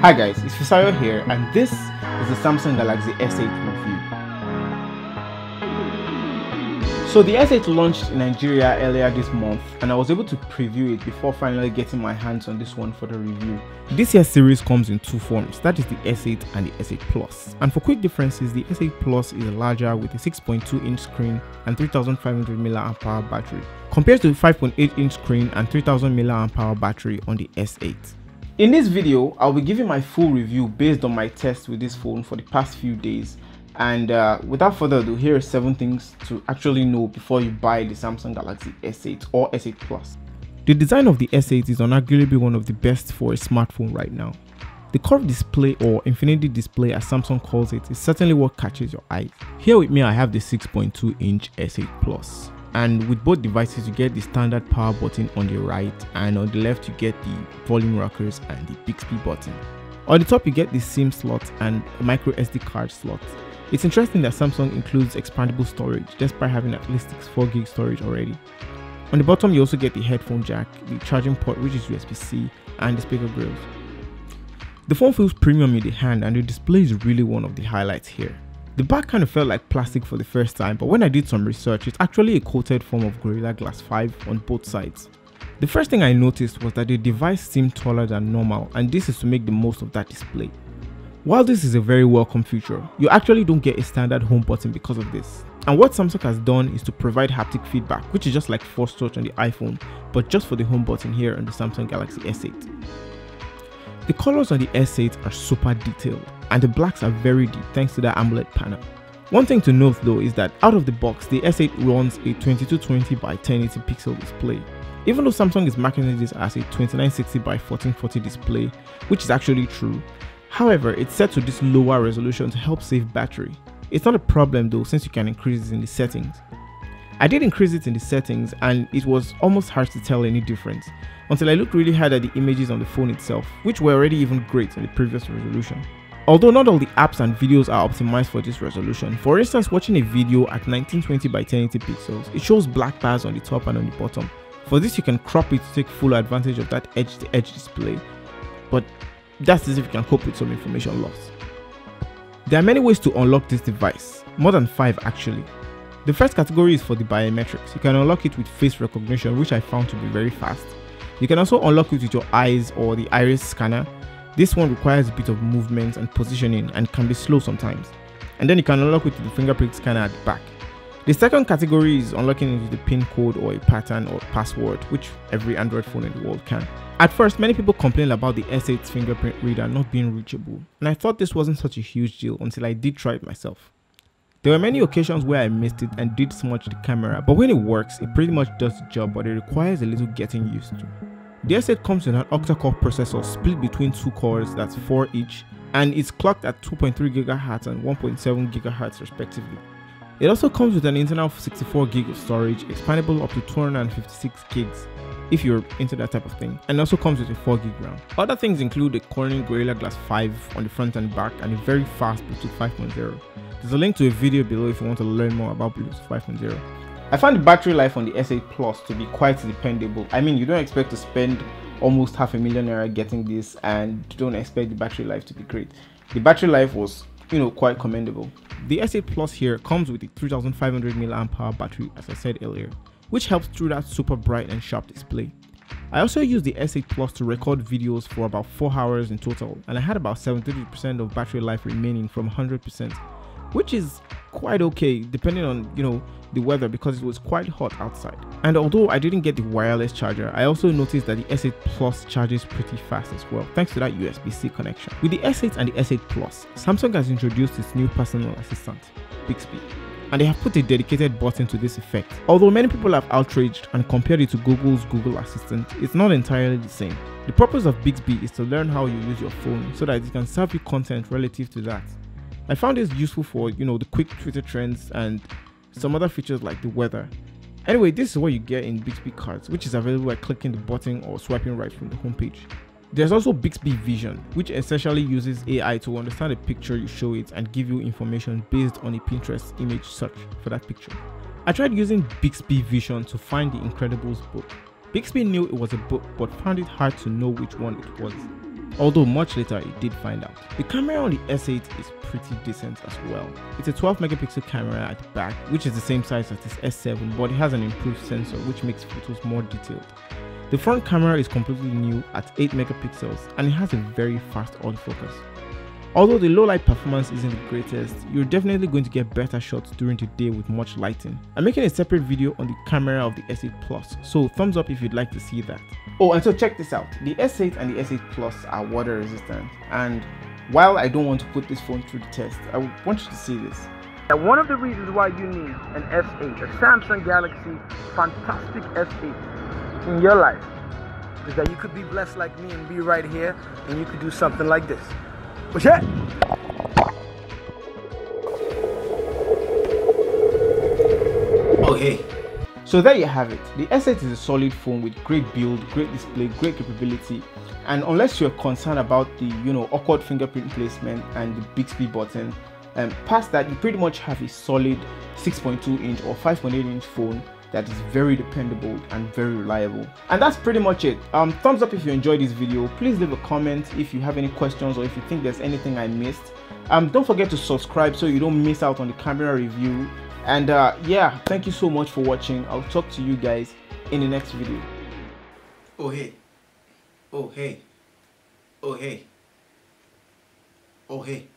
Hi guys, it's Fisayo here, and this is the Samsung Galaxy S8 review. So the S8 launched in Nigeria earlier this month, and I was able to preview it before finally getting my hands on this one for the review. This year's series comes in two forms, that is the S8 and the S8 Plus. And for quick differences, the S8 Plus is larger with a 6.2-inch screen and 3500 mAh battery, compared to the 5.8-inch screen and 3000 mAh battery on the S8. In this video, I'll be giving my full review based on my tests with this phone for the past few days. And without further ado, here are 7 things to actually know before you buy the Samsung Galaxy S8 or S8 Plus. The design of the S8 is arguably one of the best for a smartphone right now. The curved display, or infinity display as Samsung calls it, is certainly what catches your eye. Here with me I have the 6.2-inch S8 Plus. And with both devices you get the standard power button on the right, and on the left you get the volume rockers and the Bixby button. On the top you get the SIM slot and a micro SD card slot. It's interesting that Samsung includes expandable storage despite having at least 64GB storage already. On the bottom you also get the headphone jack, the charging port which is USB-C, and the speaker grills. The phone feels premium in the hand, and the display is really one of the highlights here. The back kind of felt like plastic for the first time, but when I did some research, it's actually a coated form of Gorilla Glass 5 on both sides. The first thing I noticed was that the device seemed taller than normal, and this is to make the most of that display. While this is a very welcome feature, you actually don't get a standard home button because of this. And what Samsung has done is to provide haptic feedback, which is just like Force Touch on the iPhone, but just for the home button here on the Samsung Galaxy S8. The colors on the S8 are super detailed, and the blacks are very deep thanks to that AMOLED panel. One thing to note though is that out of the box, the S8 runs a 2220 by 1080 pixel display. Even though Samsung is marketing this as a 2960 by 1440 display, which is actually true, however, it's set to this lower resolution to help save battery. It's not a problem though, since you can increase it in the settings. I did increase it in the settings, and it was almost hard to tell any difference until I looked really hard at the images on the phone itself, which were already even great in the previous resolution. Although not all the apps and videos are optimized for this resolution. For instance, watching a video at 1920 by 1080 pixels, it shows black bars on the top and on the bottom. For this you can crop it to take full advantage of that edge-to-edge display, but that's if you can cope with some information loss. There are many ways to unlock this device, more than 5 actually. The first category is for the biometrics. You can unlock it with face recognition, which I found to be very fast. You can also unlock it with your eyes or the iris scanner. This one requires a bit of movement and positioning and can be slow sometimes. And then you can unlock it with the fingerprint scanner at the back. The second category is unlocking it with the PIN code or a pattern or password, which every Android phone in the world can. At first, many people complained about the S8's fingerprint reader not being reachable, and I thought this wasn't such a huge deal until I did try it myself. There were many occasions where I missed it and did smudge the camera, but when it works, it pretty much does the job, but it requires a little getting used to. The S8 comes with an octa-core processor split between 2 cores, that's 4 each, and it's clocked at 2.3 GHz and 1.7 GHz respectively. It also comes with an internal 64GB of storage, expandable up to 256GB if you're into that type of thing, and also comes with a 4GB RAM. Other things include a Corning Gorilla Glass 5 on the front and back, and a very fast Bluetooth 5.0. There's a link to a video below if you want to learn more about Bluetooth 5.0. I found the battery life on the S8 Plus to be quite dependable. I mean, you don't expect to spend almost £500,000 getting this, and you don't expect the battery life to be great. The battery life was, quite commendable. The S8 Plus here comes with a 3500 mAh battery, as I said earlier, which helps through that super bright and sharp display. I also used the S8 Plus to record videos for about 4 hours in total, and I had about 73% of battery life remaining from 100%, which is quite okay depending on, the weather, because it was quite hot outside. And although I didn't get the wireless charger, I also noticed that the S8 Plus charges pretty fast as well, thanks to that USB-C connection. With the S8 and the S8 Plus, Samsung has introduced its new personal assistant, Bixby, and they have put a dedicated button to this effect. Although many people have outraged and compared it to Google's Google Assistant, it's not entirely the same. The purpose of Bixby is to learn how you use your phone so that it can serve you content relative to that. I found this useful for, the quick Twitter trends and some other features like the weather. Anyway, this is what you get in Bixby Cards, which is available by clicking the button or swiping right from the homepage. There's also Bixby Vision, which essentially uses AI to understand the picture you show it and give you information based on a Pinterest image search for that picture. I tried using Bixby Vision to find the Incredibles book. Bixby knew it was a book but found it hard to know which one it was. although much later it did find out. The camera on the S8 is pretty decent as well. It's a 12 megapixel camera at the back, which is the same size as this S7, but it has an improved sensor which makes photos more detailed. The front camera is completely new at 8 megapixels and it has a very fast autofocus. Although the low light performance isn't the greatest, you're definitely going to get better shots during the day with much lighting. I'm making a separate video on the camera of the S8 Plus, so thumbs up if you'd like to see that. Oh, and so check this out, the S8 and the S8 Plus are water resistant, and while I don't want to put this phone through the test, I want you to see this. One of the reasons why you need an S8, a Samsung Galaxy fantastic S8 in your life, is that you could be blessed like me and be right here, and you could do something like this. What's that? Oh hey. So there you have it. The S8 is a solid phone with great build, great display, great capability, and unless you're concerned about the awkward fingerprint placement and the Bixby button, past that you pretty much have a solid 6.2 inch or 5.8 inch phone that is very dependable and very reliable. And that's pretty much it. Thumbs up if you enjoyed this video. Please leave a comment if you have any questions or if you think there's anything I missed. Don't forget to subscribe so you don't miss out on the camera review. And yeah, thank you so much for watching. I'll talk to you guys in the next video. Oh hey. Oh hey. Oh hey. Oh hey.